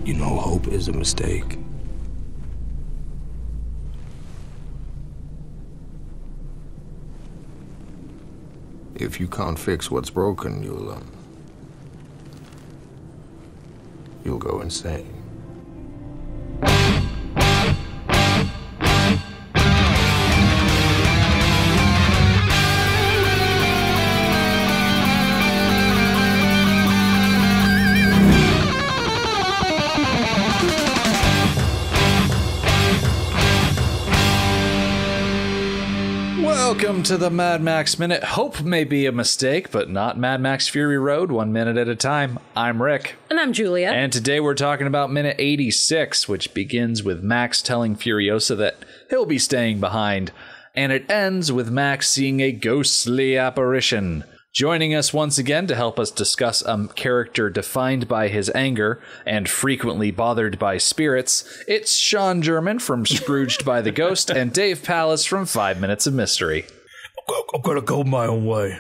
You know, hope is a mistake. If you can't fix what's broken, you'll go insane. Welcome to the Mad Max Minute. Hope may be a mistake, but not Mad Max Fury Road, 1 minute at a time. I'm Rick. And I'm Julia. And today we're talking about minute 86, which begins with Max telling Furiosa that he'll be staying behind. And it ends with Max seeing a ghostly apparition. Joining us once again to help us discuss a character defined by his anger and frequently bothered by spirits, it's Sean German from Scrooged by the Ghost and Dave Pallas from 5 Minutes of Mystery. I'm gonna go my own way.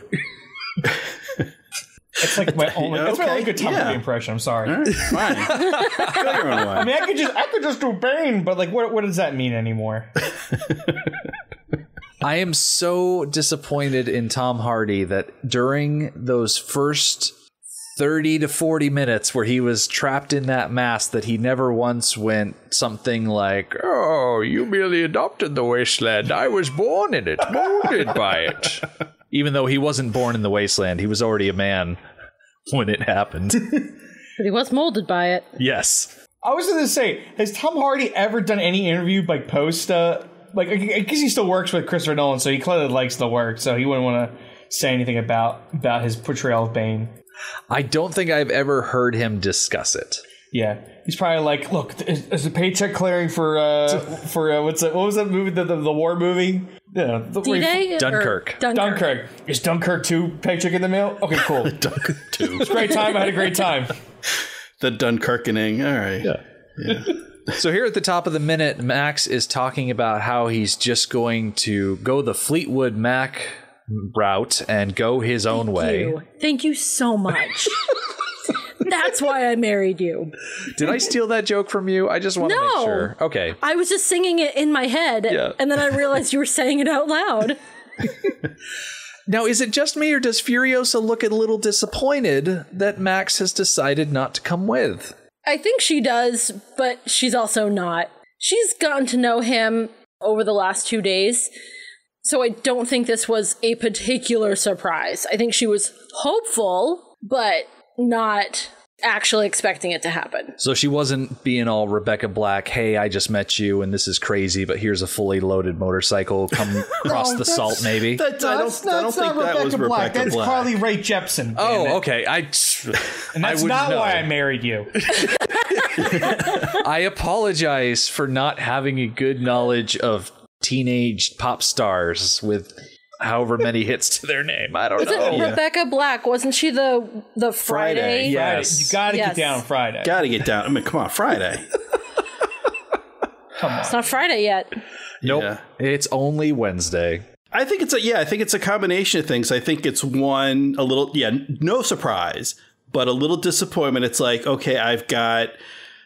It's like my only. That's my only good Tom Hardy impression. I'm sorry. All right, fine. Go your own way. I mean, I could just do Bane, but like, what does that mean anymore? I am so disappointed in Tom Hardy that during those first 30 to 40 minutes where he was trapped in that mask that he never once went something like, "Oh, you merely adopted the wasteland. I was born in it, molded by it." Even though he wasn't born in the wasteland, he was already a man when it happened. But he was molded by it. Yes. I was going to say, has Tom Hardy ever done any interview like post? Like, I guess he still works with Christopher Nolan, so he clearly likes the work, so he wouldn't want to say anything about his portrayal of Bane. I don't think I've ever heard him discuss it. Yeah, he's probably like, look, is the paycheck clearing for what was that movie, the war movie? Yeah, D-Day? Dunkirk. Dunkirk. Is Dunkirk 2 paycheck in the mail? Okay, cool. Dunkirk 2. It's a great time. I had a great time. The Dunkirkening. All right. Yeah. So here at the top of the minute, Max is talking about how he's just going to go the Fleetwood Mac route and go his own way. Thank you so much. That's why I married you. Did I steal that joke from you? I just want to make sure. Okay. I was just singing it in my head, and then I realized you were saying it out loud. Now, is it just me, or does Furiosa look a little disappointed that Max has decided not to come with? I think she does, but she's also not. She's gotten to know him over the last 2 days, so I don't think this was a particular surprise. I think she was hopeful, but not actually expecting it to happen. So she wasn't being all Rebecca Black, hey, I just met you and this is crazy, but here's a fully loaded motorcycle, come across the salt maybe. I don't think that was Rebecca Black. That's Carly Rae Jepsen. Oh, okay. And that's not why I married you. I apologize for not having a good knowledge of teenage pop stars with however many hits to their name. I don't know. Was it Rebecca Black? Wasn't she the Friday? Yes. You gotta get down Friday. Gotta get down. I mean, come on, Friday. Come on. It's not Friday yet. Nope. Yeah. It's only Wednesday. I think it's a combination of things. I think it's one, a little, no surprise, but a little disappointment. It's like, okay, I've got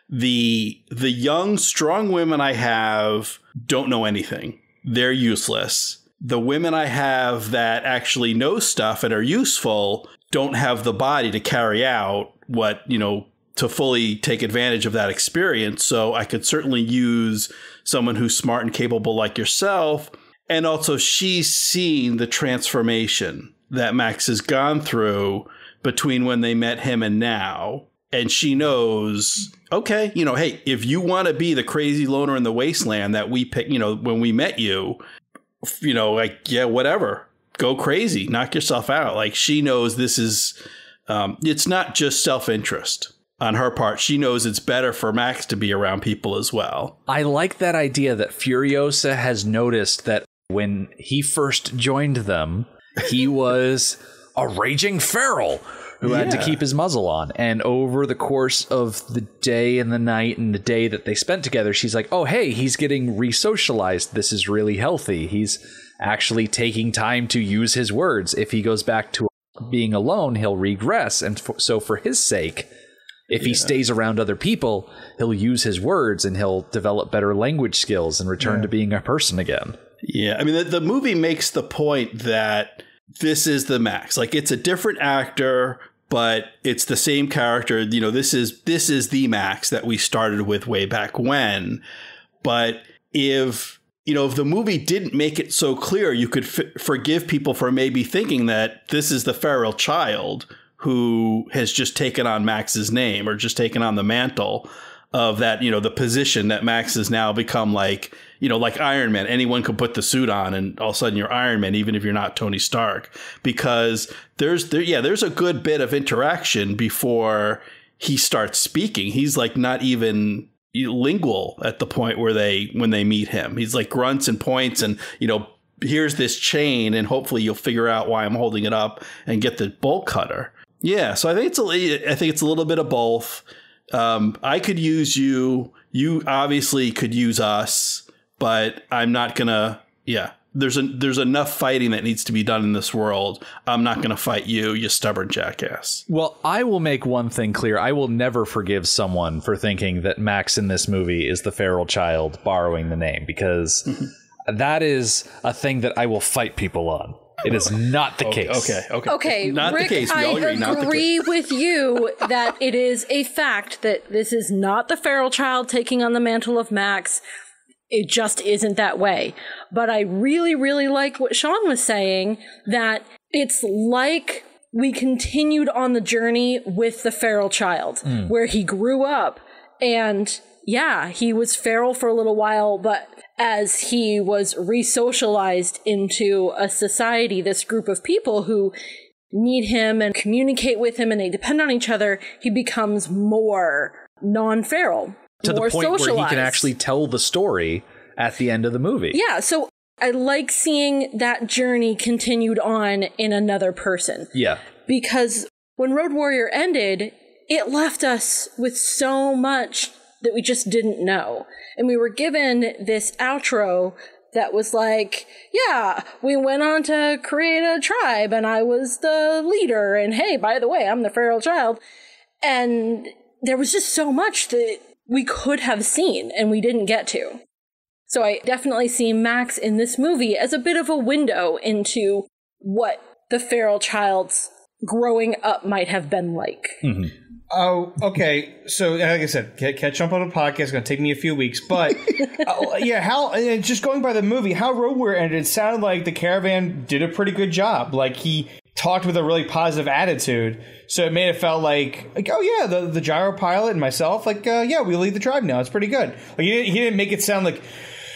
the young, strong women I have don't know anything. They're useless. The women I have that actually know stuff and are useful don't have the body to carry out what, to fully take advantage of that experience. So I could certainly use someone who's smart and capable like yourself. And also she's seen the transformation that Max has gone through between when they met him and now. And she knows, okay, hey, if you want to be the crazy loner in the wasteland that we picked, when we met you, whatever, go crazy, knock yourself out. Like, she knows this is, it's not just self-interest on her part. She knows it's better for Max to be around people as well. I like that idea that Furiosa has noticed that when he first joined them, he was a raging feral who had to keep his muzzle on. And over the course of the day and the night and the day that they spent together, she's like, oh, hey, he's getting re-socialized. This is really healthy. He's actually taking time to use his words. If he goes back to being alone, he'll regress. And so for his sake, If he stays around other people, he'll use his words and he'll develop better language skills and return to being a person again. Yeah, I mean, the movie makes the point that this is the Max. Like, it's a different actor, but it's the same character. You know, this is the Max that we started with way back when. But if the movie didn't make it so clear, you could forgive people for maybe thinking that this is the feral child who has just taken on Max's name, or just taken on the mantle of that, the position that Max has now become, like, like Iron Man. Anyone could put the suit on and all of a sudden you're Iron Man, even if you're not Tony Stark, because there's a good bit of interaction before he starts speaking. He's like not even lingual at the point when they meet him. He's like grunts and points and, here's this chain and hopefully you'll figure out why I'm holding it up and get the bolt cutter. Yeah. So I think it's a little bit of both. I could use you. You obviously could use us, but I'm not gonna. Yeah, there's enough fighting that needs to be done in this world. I'm not gonna fight you, you stubborn jackass. Well, I will make one thing clear. I will never forgive someone for thinking that Max in this movie is the feral child borrowing the name, because that is a thing that I will fight people on. It is not the case. Okay, not Rick, the case. We all agree, not the case. I agree with you that it is a fact that this is not the feral child taking on the mantle of Max. It just isn't that way. But I really, really like what Sean was saying, that it's like we continued on the journey with the feral child, where he grew up and, yeah, he was feral for a little while, but as he was re-socialized into a society, this group of people who need him and communicate with him and they depend on each other, he becomes more non-feral, to more the point socialized, where he can actually tell the story at the end of the movie. Yeah, so I like seeing that journey continued on in another person. Yeah. Because when Road Warrior ended, it left us with so much that we just didn't know. And we were given this outro that was like, yeah, we went on to create a tribe and I was the leader. And hey, by the way, I'm the feral child. And there was just so much that we could have seen and we didn't get to. So I definitely see Max in this movie as a bit of a window into what the feral child's growing up might have been like. Mm-hmm. Oh, okay. So, like I said, catch up on the podcast. It's going to take me a few weeks. But, just going by the movie, how Road Warrior ended, it sounded like the caravan did a pretty good job. Like, he talked with a really positive attitude. So it made it felt like oh, yeah, the gyro pilot and myself, we lead the tribe now. It's pretty good. Like, he didn't make it sound like,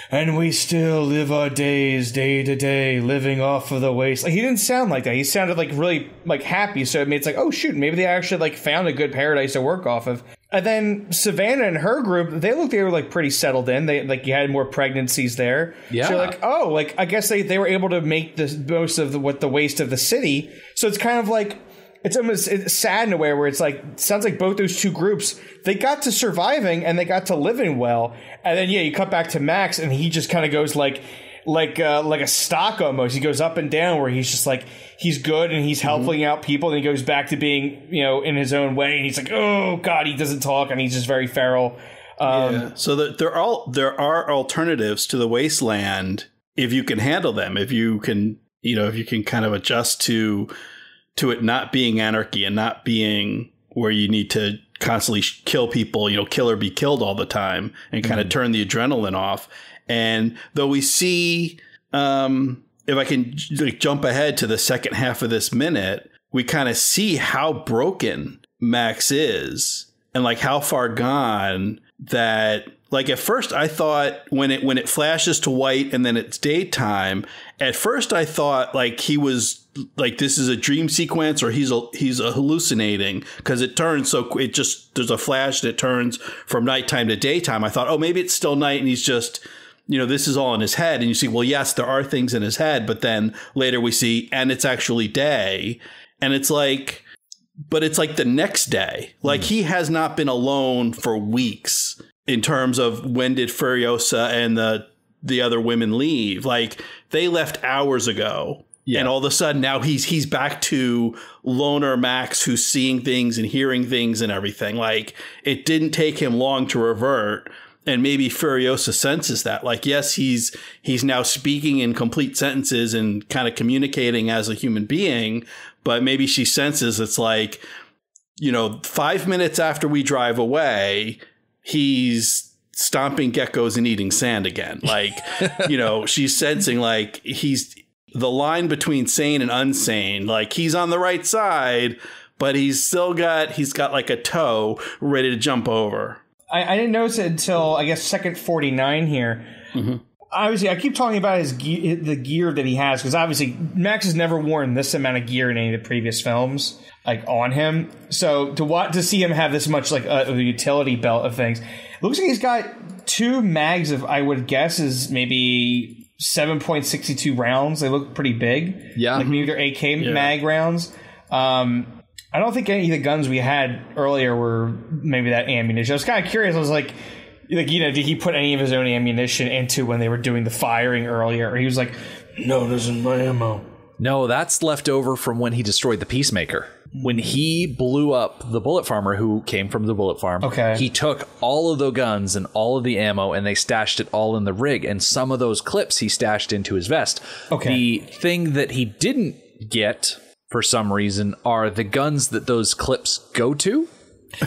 and we still live our days day to day, living off of the waste. Like, he didn't sound like that. He sounded like really like happy. So it made it like, oh shoot, maybe they actually like found a good paradise to work off of. And then Savannah and her group, they were like pretty settled in. They like, you had more pregnancies there. Yeah. So like, oh, like I guess they were able to make the most of the waste of the city. So it's kind of like, it's sad in a way where it's like, it sounds like both those two groups, they got to surviving and they got to living well. And then, yeah, you cut back to Max and he just kind of goes like a stock almost. He goes up and down where he's just like, he's good and he's helping out people. And he goes back to being, in his own way. And he's like, oh God, he doesn't talk and he's just very feral. So there are alternatives to the wasteland if you can handle them, if you can kind of adjust to it not being anarchy and not being where you need to constantly kill people, kill or be killed all the time and kind of turn the adrenaline off. And though we see, if I can jump ahead to the second half of this minute, we kind of see how broken Max is and like how far gone that, like, at first I thought when it flashes to white and then it's daytime, at first I thought like he was like, this is a dream sequence or he's hallucinating, because it turns there's a flash and it turns from nighttime to daytime. I thought, oh, maybe it's still night and he's just, this is all in his head. And you see, well, yes, there are things in his head, but then later we see, and it's actually day. And it's like, but it's like the next day, like he has not been alone for weeks in terms of when did Furiosa and the other women leave. Like, they left hours ago. Yeah. And all of a sudden now he's back to loner Max, who's seeing things and hearing things and everything. Like, it didn't take him long to revert. And maybe Furiosa senses that. Like, yes, he's now speaking in complete sentences and kind of communicating as a human being, but maybe she senses it's like, 5 minutes after we drive away, he's stomping geckos and eating sand again. Like, she's sensing like the line between sane and unsane. Like, he's on the right side, but he's got like a toe ready to jump over. I didn't notice it until, I guess, second 49 here. Mm-hmm. Obviously, I keep talking about the gear that he has, because obviously Max has never worn this amount of gear in any of the previous films, like, on him. So to see him have this much, like, a utility belt of things, it looks like he's got 2 mags of, I would guess, is maybe 7.62 rounds. They look pretty big. Yeah. Like, maybe they're AK mag rounds. I don't think any of the guns we had earlier were maybe that ammunition. I was kind of curious. I was like, did he put any of his own ammunition into when they were doing the firing earlier? Or he was like, no, this isn't my ammo. No, that's left over from when he destroyed the Peacemaker. When he blew up the bullet farmer who came from the bullet farm, he took all of the guns and all of the ammo and they stashed it all in the rig. And some of those clips he stashed into his vest. The thing that he didn't get, for some reason, are the guns that those clips go to.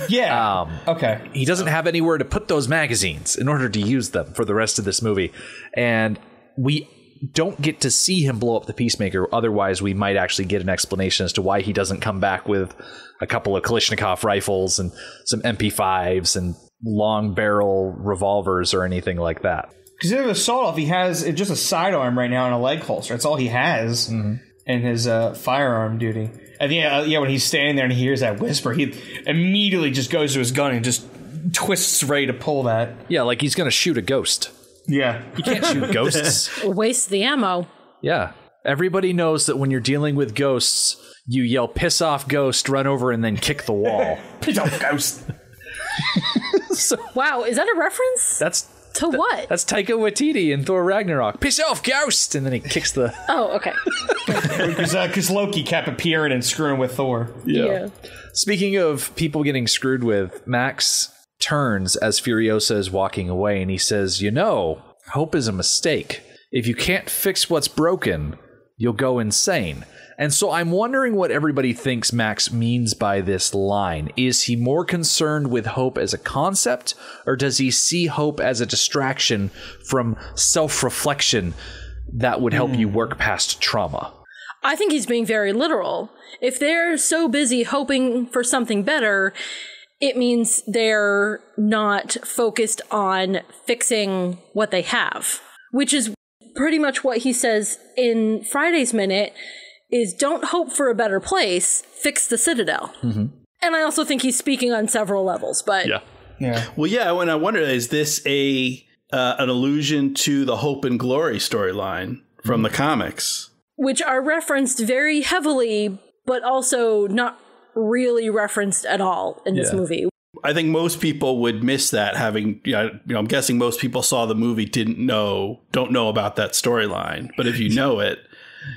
Yeah. He doesn't have anywhere to put those magazines in order to use them for the rest of this movie. And we don't get to see him blow up the Peacemaker. Otherwise, we might actually get an explanation as to why he doesn't come back with a couple of Kalashnikov rifles and some MP5s and long barrel revolvers or anything like that. Because in the assault off, he has just a sidearm right now and a leg holster. That's all he has in his firearm duty. And when he's standing there and he hears that whisper, he immediately just goes to his gun and just twists ready to pull that. Yeah, like he's going to shoot a ghost. Yeah. You can't shoot ghosts. Waste the ammo. Yeah. Everybody knows that when you're dealing with ghosts, you yell, piss off ghost, run over, and then kick the wall. Piss off ghost. Wow, is that a reference? That's to what? That's Taika Waititi in Thor Ragnarok. Piss off ghost! And then he kicks the... Oh, okay. Because Loki kept appearing and screwing with Thor. Yeah. Speaking of people getting screwed with, Max turns as Furiosa is walking away and he says, hope is a mistake. If you can't fix what's broken, you'll go insane. And so I'm wondering what everybody thinks Max means by this line. Is he more concerned with hope as a concept, or does he see hope as a distraction from self-reflection that would help you work past trauma? I think he's being very literal. If they're so busy hoping for something better, it means they're not focused on fixing what they have, which is pretty much what he says in Friday's Minute, is don't hope for a better place, fix the Citadel. Mm-hmm. And I also think he's speaking on several levels, but... Yeah. Well, yeah, when I wonder, is this an allusion to the Hope and Glory storyline from the comics? Which are referenced very heavily, but also not really referenced at all in this movie. I think most people would miss that, having, I'm guessing most people saw the movie, don't know about that storyline. But if you know it...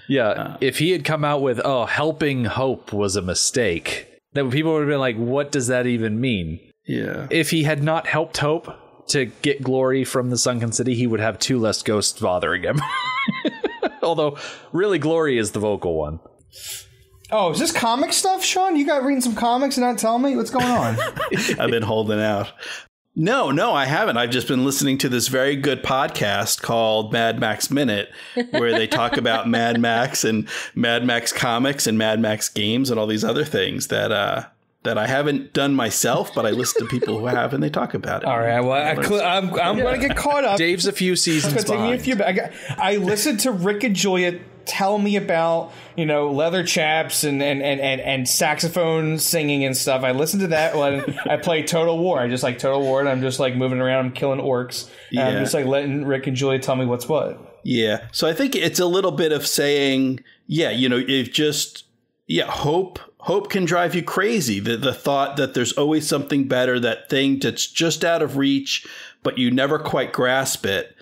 if he had come out with, helping hope was a mistake, then people would have been like, what does that even mean? Yeah. If he had not helped hope to get glory from the sunken city, he would have 2 less ghosts bothering him. Although, really, glory is the vocal one. Oh, is this comic stuff, Sean? You got reading some comics and not telling me? What's going on? I've been holding out. No, I haven't. I've just been listening to this very good podcast called Mad Max Minute, where they talk about Mad Max and Mad Max comics and Mad Max games and all these other things that I haven't done myself, but I listen to people who have and they talk about it. All right, well, I'm going to get caught up. Dave's a few seasons behind. I listened to Rick and Julia tell me about, leather chaps and saxophone singing and stuff. I listened to that when I play Total War. I just like Total War, and I'm just like moving around, I'm killing orcs. And I'm just like letting Rick and Julia tell me what's what. Yeah. So I think it's a little bit of saying, hope can drive you crazy. The thought that there's always something better, that thing that's just out of reach, but you never quite grasp it,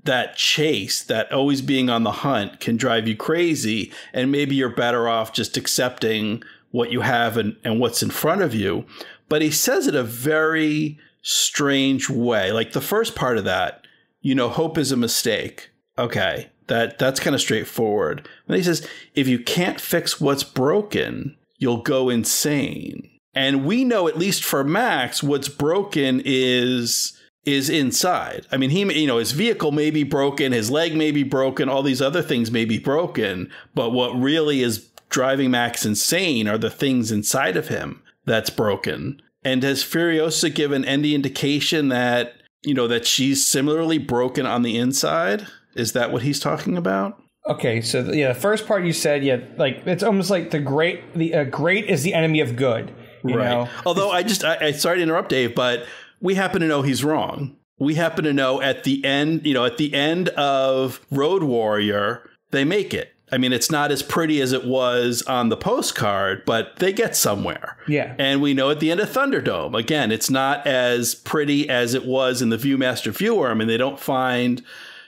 that chase, that always being on the hunt can drive you crazy. And maybe you're better off just accepting what you have and what's in front of you. But he says it a very strange way. Like the first part of that, hope is a mistake. Okay, that's kind of straightforward. And he says, if you can't fix what's broken, you'll go insane. And we know, at least for Max, what's broken is inside. I mean, his vehicle may be broken, his leg may be broken, all these other things may be broken. But what really is driving Max insane are the things inside of him that's broken. And has Furiosa given any indication that, that she's similarly broken on the inside? Is that what he's talking about? Okay, so the first part you said, like it's almost like great is the enemy of good. You know? Although I sorry to interrupt, Dave, but we happen to know he's wrong. We happen to know at the end, of Road Warrior, they make it. I mean, it's not as pretty as it was on the postcard, but they get somewhere. Yeah. And we know at the end of Thunderdome, again, it's not as pretty as it was in the Viewmaster Viewer. I mean, they don't find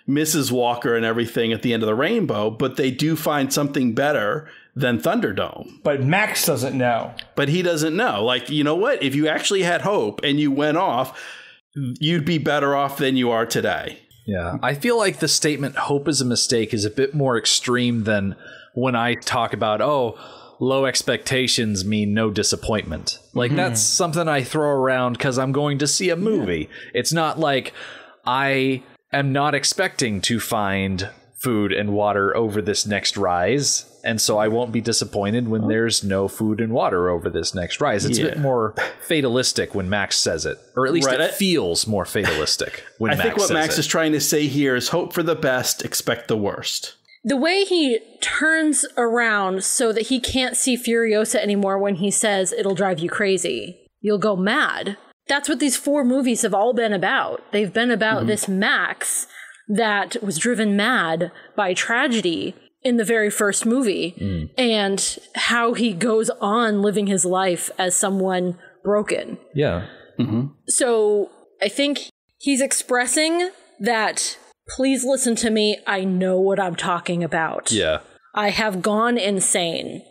Mrs. Walker and everything at the end of the rainbow, but they do find something better than Thunderdome. But Max doesn't know. But he doesn't know. Like, you know what? If you actually had hope and you went off, you'd be better off than you are today. Yeah. I feel like the statement hope is a mistake is a bit more extreme than when I talk about, low expectations mean no disappointment. Like that's something I throw around because I'm going to see a movie. Yeah. It's not like I am not expecting to find food and water over this next rise, and so I won't be disappointed when there's no food and water over this next rise. It's a bit more fatalistic when Max says it, or at least it feels more fatalistic when Max says it. I think what Max is trying to say here is hope for the best, expect the worst. The way he turns around so that he can't see Furiosa anymore when he says it'll drive you crazy, you'll go mad. That's what these 4 movies have all been about. They've been about this Max that was driven mad by tragedy in the very first movie and how he goes on living his life as someone broken. Yeah. Mm-hmm. So I think he's expressing that, please listen to me. I know what I'm talking about. Yeah. I have gone insane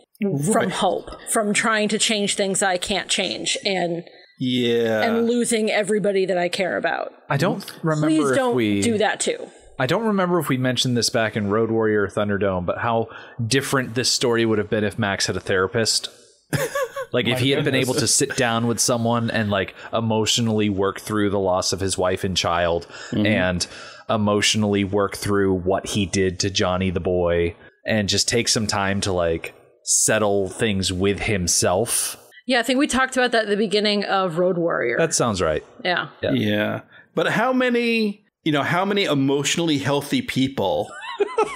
from hope, from trying to change things I can't change and losing everybody that I care about. I don't remember. Please don't do that too. I don't remember if we mentioned this back in Road Warrior or Thunderdome, but how different this story would have been if Max had a therapist. Like if he had been able to sit down with someone and like emotionally work through the loss of his wife and child and emotionally work through what he did to Johnny the boy and just take some time to like settle things with himself. Yeah, I think we talked about that at the beginning of Road Warrior. That sounds right. Yeah. But how many emotionally healthy people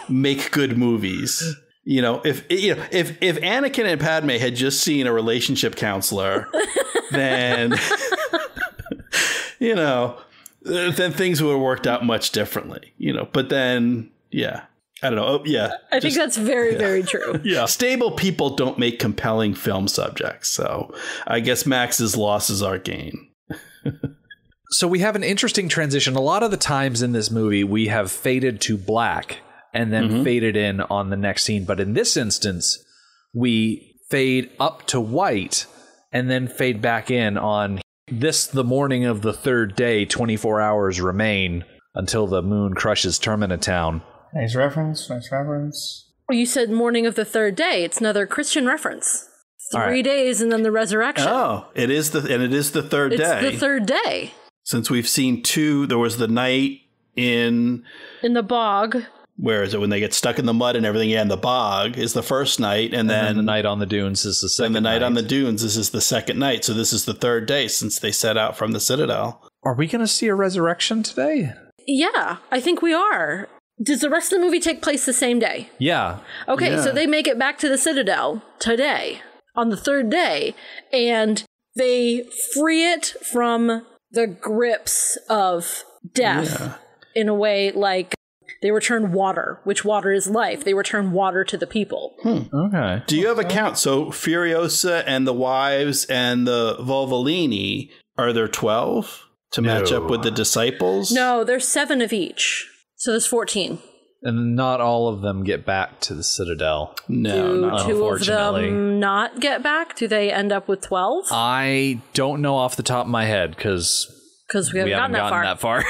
make good movies? If Anakin and Padme had just seen a relationship counselor, then then things would have worked out much differently. But then, I don't know. I think that's very, very true. Stable people don't make compelling film subjects. So I guess Max's loss is our gain. So we have an interesting transition. A lot of the times in this movie, we have faded to black and then faded in on the next scene. But in this instance, we fade up to white and then fade back in on the morning of the 3rd day, 24 hours remain until the moon crushes Terminatown. Nice reference. Well, you said morning of the 3rd day. It's another Christian reference. 3 days and then the resurrection. Oh, it is the 3rd day. It's the 3rd day. Since we've seen 2, there was the night in the bog. Where is it when they get stuck in the mud and everything? Yeah, and the bog is the first night, and then the night on the dunes is the second. And the night on the dunes, this is the second night. So this is the 3rd day since they set out from the Citadel. Are we going to see a resurrection today? Yeah, I think we are. Does the rest of the movie take place the same day? Yeah. Okay, so they make it back to the Citadel today on the 3rd day, and they free it from the grips of death in a way like they return water, which water is life. They return water to the people. Okay. Do you have a count? So Furiosa and the wives and the Volvolini, are there 12 to match up with the disciples? No, there's 7 of each. So there's 14. And not all of them get back to the Citadel. No, Do not two of unfortunately. them not get back? Do they end up with 12? I don't know off the top of my head because We haven't gotten that far.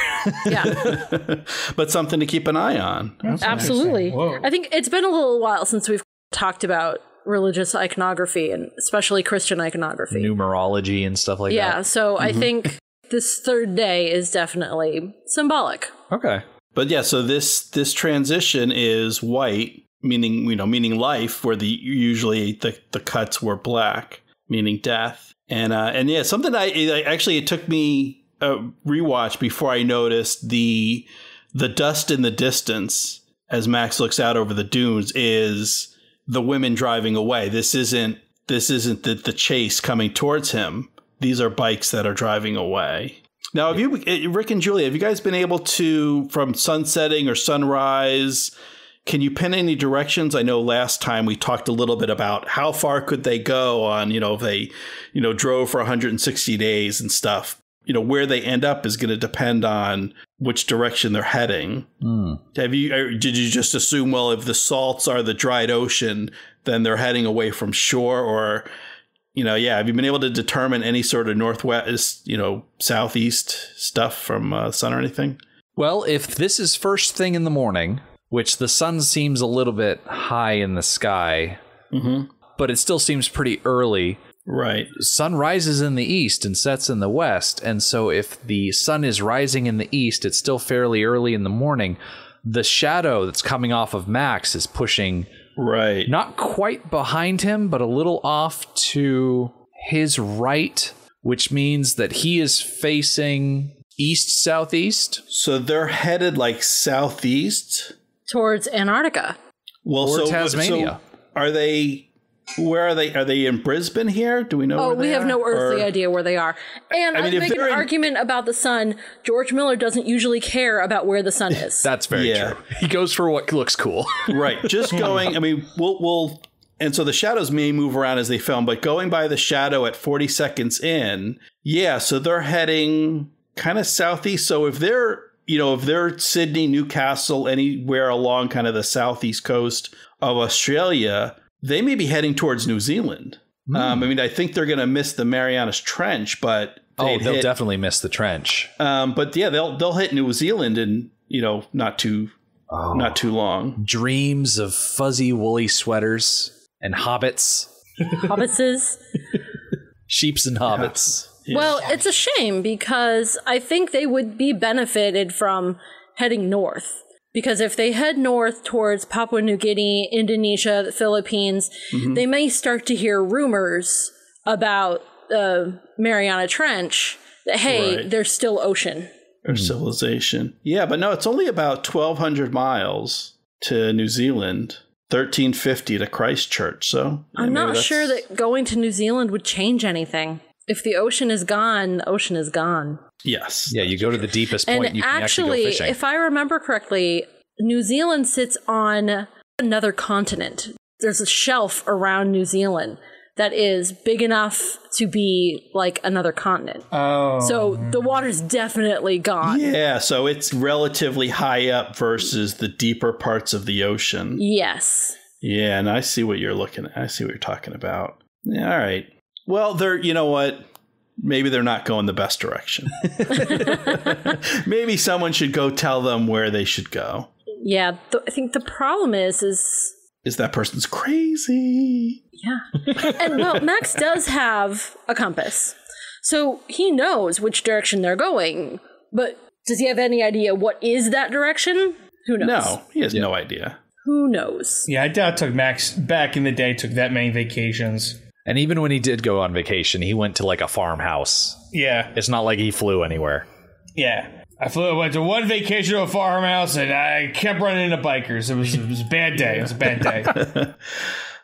Yeah, but something to keep an eye on. absolutely. Whoa. I think it's been a little while since we've talked about religious iconography and especially Christian iconography. Numerology and stuff like Yeah, that. so I think this third day is definitely symbolic. Okay. But yeah, so this transition is white, meaning life, where usually the cuts were black, meaning death. And yeah, something it took me a rewatch before I noticed the dust in the distance as Max looks out over the dunes is the women driving away. This isn't the chase coming towards him. These are bikes that are driving away. Now, Rick and Julie, have you guys been able to, from sunsetting or sunrise, can you pin any directions? I know last time we talked a little bit about how far could they go on, if they, drove for 160 days and stuff. Where they end up is going to depend on which direction they're heading. Did you just assume, well, if the salts are the dried ocean, then they're heading away from shore? Or, have you been able to determine any sort of northwest, southeast stuff from sun or anything? Well, if this is first thing in the morning, which the sun seems a little bit high in the sky, but it still seems pretty early. Right. Sun rises in the east and sets in the west. And so if the sun is rising in the east, it's still fairly early in the morning. The shadow that's coming off of Max is pushing not quite behind him, but a little off to his right, which means that he is facing east-southeast. So they're headed like southeast? Towards Antarctica. Well, or Tasmania. So are they... Where are they? Are they in Brisbane here? Do we know? Oh, we have no earthly idea where they are. And I make an argument about the sun. George Miller doesn't usually care about where the sun is. That's very true. He goes for what looks cool. Right. Just going. We'll. And so the shadows may move around as they film, but going by the shadow at 40 seconds in, so they're heading kind of southeast. So if they're Sydney, Newcastle, anywhere along kind of the southeast coast of Australia, they may be heading towards New Zealand. I think they're going to miss the Marianas Trench, but they'll definitely miss the trench. But yeah, they'll hit New Zealand in not too long. Dreams of fuzzy woolly sweaters and hobbits, Hobbitses. sheeps and hobbits. Yeah. Well, it's a shame because I think they would be benefited from heading north. Because if they head north towards Papua New Guinea, Indonesia, the Philippines, they may start to hear rumors about the Mariana Trench that, hey, there's still ocean. Or civilization. Yeah, but no, it's only about 1,200 miles to New Zealand, 1,350 to Christchurch. So I'm not sure that going to New Zealand would change anything. If the ocean is gone, the ocean is gone. Yes. Yeah, you go to the deepest point and you can actually go fishing. If I remember correctly, New Zealand sits on another continent. There's a shelf around New Zealand that is big enough to be like another continent. Oh. So the water's definitely gone. Yeah, so it's relatively high up versus the deeper parts of the ocean. Yes. Yeah, and I see what you're looking at. I see what you're talking about. Yeah, all right. Well, you know what? Maybe they're not going the best direction. Maybe someone should go tell them where they should go. Yeah, I think the problem is that person's crazy. Yeah. And well, Max does have a compass. So he knows which direction they're going. But does he have any idea what is that direction? Who knows? No, he has no idea. Who knows? Yeah, I doubt Max back in the day took that many vacations. And even when he did go on vacation, he went to like a farmhouse. Yeah. It's not like he flew anywhere. Yeah. I went to one vacation to a farmhouse and I kept running into bikers. It was a bad day. It was a bad day.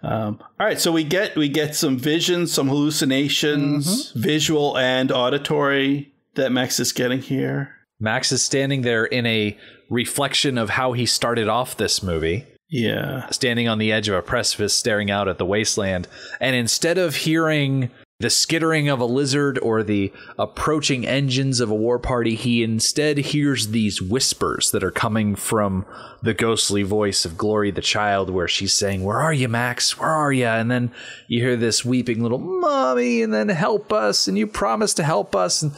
All right. So we get some visions, some hallucinations, visual and auditory that Max is getting here. Max is standing there in a reflection of how he started off this movie. Yeah. Standing on the edge of a precipice, staring out at the wasteland. And instead of hearing the skittering of a lizard or the approaching engines of a war party. He instead hears these whispers that are coming from the ghostly voice of Glory the child, where she's saying, "Where are you, Max? Where are you?" And then you hear this weeping little "Mommy," and then "Help us," and "You promised to help us." And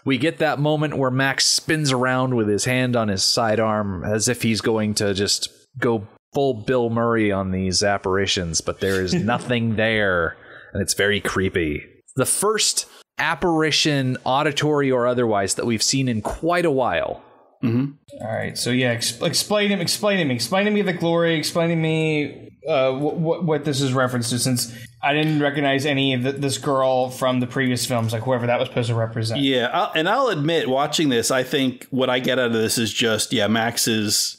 we get that moment where Max spins around with his hand on his sidearm as if he's going to just go full Bill Murray on these apparitions, but there is nothing there. And it's very creepy. The first apparition, auditory or otherwise, that we've seen in quite a while. Mm-hmm. All right, so yeah, explain to me the Glory. Explain to me what this is referenced to, since I didn't recognize any of this girl from the previous films, like whoever that was supposed to represent. Yeah, I'll admit, watching this, I think what I get out of this is just, Max is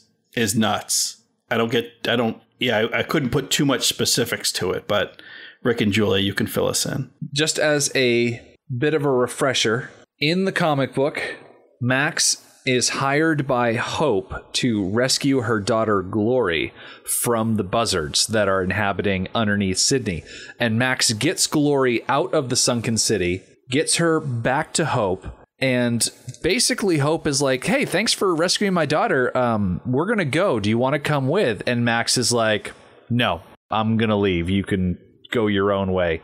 nuts. I couldn't put too much specifics to it, but Rick and Julia, you can fill us in. Just as a bit of a refresher, in the comic book, Max is hired by Hope to rescue her daughter Glory from the buzzards that are inhabiting underneath Sydney. And Max gets Glory out of the sunken city, gets her back to Hope, and basically Hope is like, "Hey, thanks for rescuing my daughter. We're going to go. Do you want to come with?" And Max is like, "No, I'm going to leave. You can go your own way."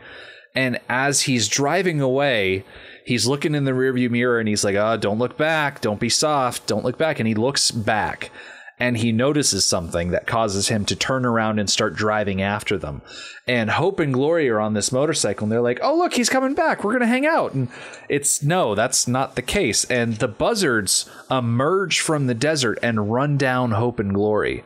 And as he's driving away, he's looking in the rearview mirror and he's like, "Oh, don't look back. Don't be soft. Don't look back." And he looks back and he notices something that causes him to turn around and start driving after them. And Hope and Glory are on this motorcycle and they're like, "Oh, look, he's coming back. We're going to hang out." And no, that's not the case. And the buzzards emerge from the desert and run down Hope and Glory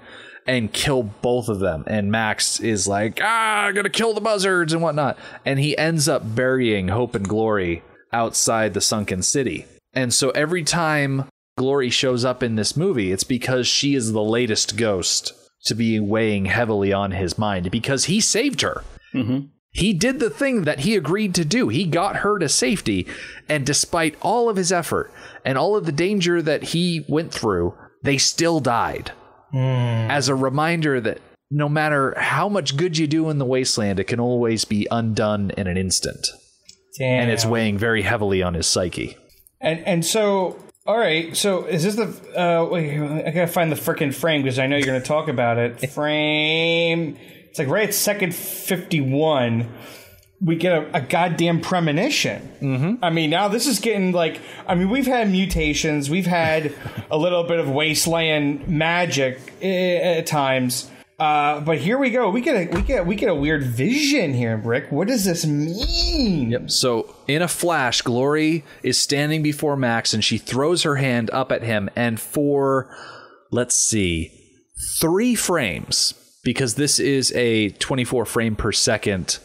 and kill both of them. And Max is like, I'm gonna kill the buzzards and whatnot. And he ends up burying Hope and Glory outside the sunken city. And so every time Glory shows up in this movie, it's because she is the latest ghost to be weighing heavily on his mind, because he saved her. Mm-hmm. He did the thing that he agreed to do. He got her to safety. And despite all of his effort and all of the danger that he went through, they still died. As a reminder that no matter how much good you do in the wasteland, it can always be undone in an instant. Damn. And it's weighing very heavily on his psyche. And so, all right, so is this the... wait, I gotta find the frickin' frame because I know you're going to talk about it. Frame... It's like right at second 51, we get a goddamn premonition. Mm-hmm. I mean, now this is getting like... I mean, we've had mutations. We've had a little bit of wasteland magic at times. But here we go. We get a weird vision here, Rick. What does this mean? Yep. So in a flash, Glory is standing before Max and she throws her hand up at him. And for, let's see, 3 frames, because this is a 24 frame per second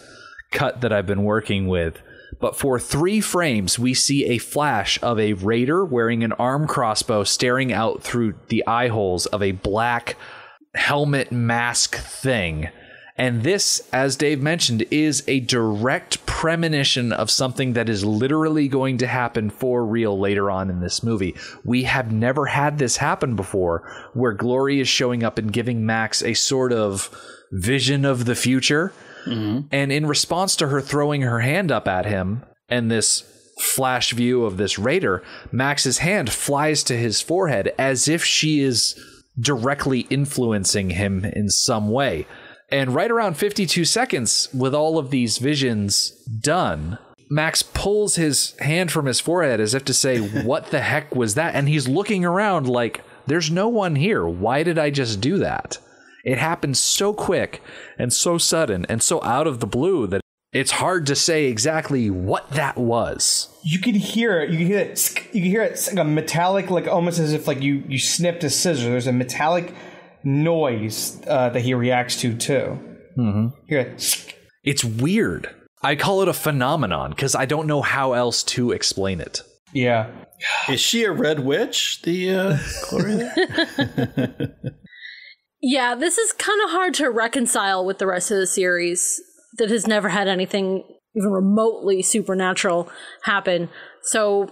cut that I've been working with. But for 3 frames, we see a flash of a raider wearing an arm crossbow staring out through the eye holes of a black helmet mask thing. And this, as Dave mentioned, is a direct premonition of something that is literally going to happen for real later on in this movie. We have never had this happen before, where Glory is showing up and giving Max a sort of vision of the future. Mm-hmm. And in response to her throwing her hand up at him and this flash view of this raider, Max's hand flies to his forehead as if she is directly influencing him in some way. And right around 52 seconds, with all of these visions done, Max pulls his hand from his forehead as if to say, what the heck was that? And he's looking around like, there's no one here. Why did I just do that? It happened so quick and so sudden and so out of the blue that it's hard to say exactly what that was. You can hear it. You can hear it. You can hear it. It's like a metallic, like almost as if like you snipped a scissor. There's a metallic noise that he reacts to too. Mm-hmm. Hear it. It's weird. I call it a phenomenon because I don't know how else to explain it. Yeah. Is she a red witch? The Gloria? Yeah, this is kind of hard to reconcile with the rest of the series that has never had anything even remotely supernatural happen. So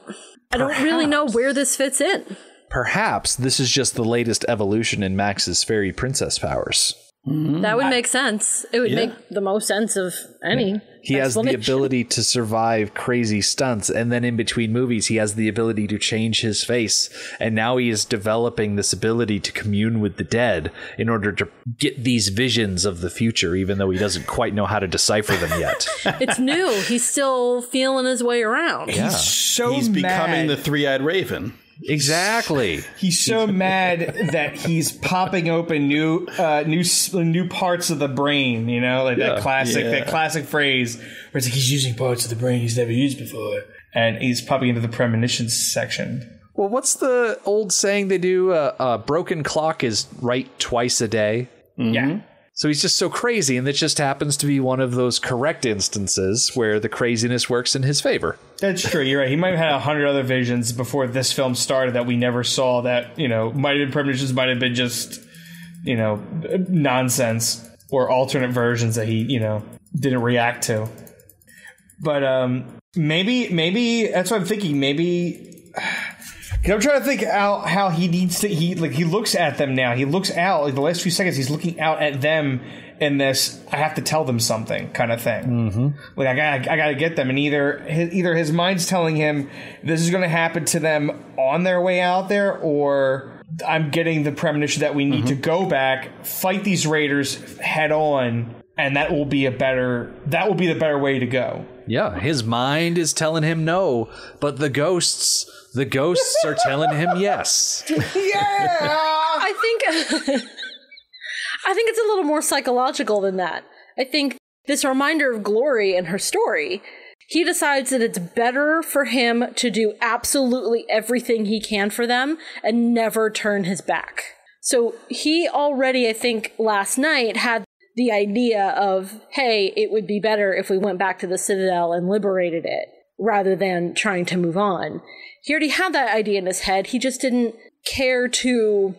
I don't really know where this fits in. Perhaps this is just the latest evolution in Max's fairy princess powers. That would make sense. It would make the most sense of any. He has the ability to survive crazy stunts, and then in between movies, he has the ability to change his face. And now he is developing this ability to commune with the dead in order to get these visions of the future, even though he doesn't quite know how to decipher them yet. It's new. He's still feeling his way around. Yeah. He's becoming the three-eyed raven. Exactly. He's so mad that he's popping open new parts of the brain, you know, like that classic phrase where it's like he's using parts of the brain he's never used before, and he's popping into the premonitions section. Well, what's the old saying they do? A broken clock is right twice a day. Yeah. So he's just so crazy, and it just happens to be one of those correct instances where the craziness works in his favor. That's true. You're right. He might have had 100 other visions before this film started that we never saw that, you know, might have been premonitions, might have been just, you know, nonsense or alternate versions that he, you know, didn't react to. But maybe that's what I'm thinking. Maybe... I'm trying to think out how he needs to. He looks at them now. He looks out like the last few seconds. He's looking out at them in this. I have to tell them something kind of thing. Mm-hmm. Like I gotta get them. And either his mind's telling him this is going to happen to them on their way out there, or I'm getting the premonition that we need to go back, fight these raiders head on, and that will be the better way to go. Yeah, his mind is telling him no, but the ghosts are telling him yes. Yeah! I think it's a little more psychological than that. I think this reminder of Glory and her story, he decides that it's better for him to do absolutely everything he can for them and never turn his back. So he already, I think, last night had the idea of, hey, it would be better if we went back to the Citadel and liberated it, rather than trying to move on. He already had that idea in his head. He just didn't care to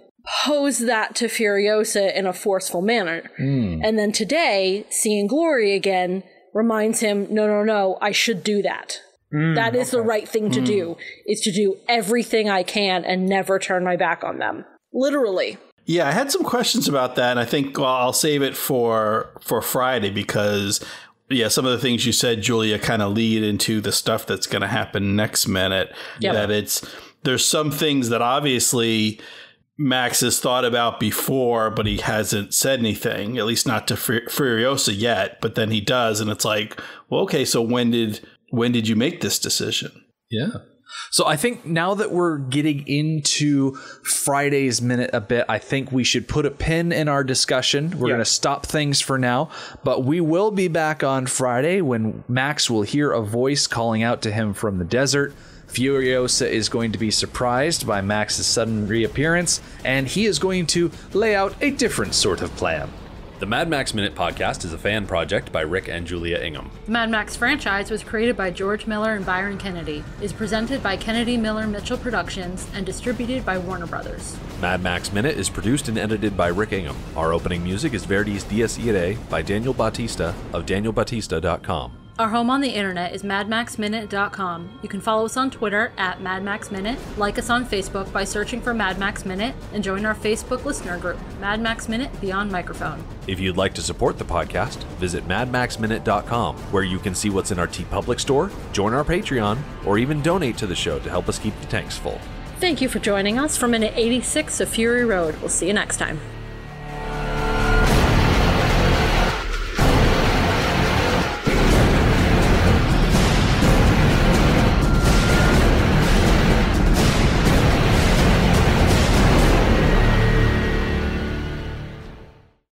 pose that to Furiosa in a forceful manner. And then today, seeing Glory again reminds him, no, I should do that. That is the right thing to do, is to do everything I can and never turn my back on them. Literally. Yeah, I had some questions about that, and I think I'll save it for Friday because, yeah, some of the things you said, Julia, kind of lead into the stuff that's going to happen next minute. Yep. That there's some things that obviously Max has thought about before, but he hasn't said anything, at least not to Furiosa yet. But then he does, and it's like, well, okay, so when did you make this decision? Yeah. So I think now that we're getting into Friday's Minute a bit, I think we should put a pin in our discussion. We're going to stop things for now, but we will be back on Friday when Max will hear a voice calling out to him from the desert. Furiosa is going to be surprised by Max's sudden reappearance, and he is going to lay out a different sort of plan. The Mad Max Minute podcast is a fan project by Rick and Julia Ingham. The Mad Max franchise was created by George Miller and Byron Kennedy, is presented by Kennedy Miller Mitchell Productions, and distributed by Warner Brothers. Mad Max Minute is produced and edited by Rick Ingham. Our opening music is Verdi's Dies Irae by Daniel Bautista of danielbautista.com. Our home on the internet is madmaxminute.com. You can follow us on Twitter at madmaxminute, like us on Facebook by searching for Mad Max Minute, and join our Facebook listener group, Mad Max Minute Beyond Microphone. If you'd like to support the podcast, visit madmaxminute.com, where you can see what's in our TeePublic store, join our Patreon, or even donate to the show to help us keep the tanks full. Thank you for joining us for Minute 86 of Fury Road. We'll see you next time.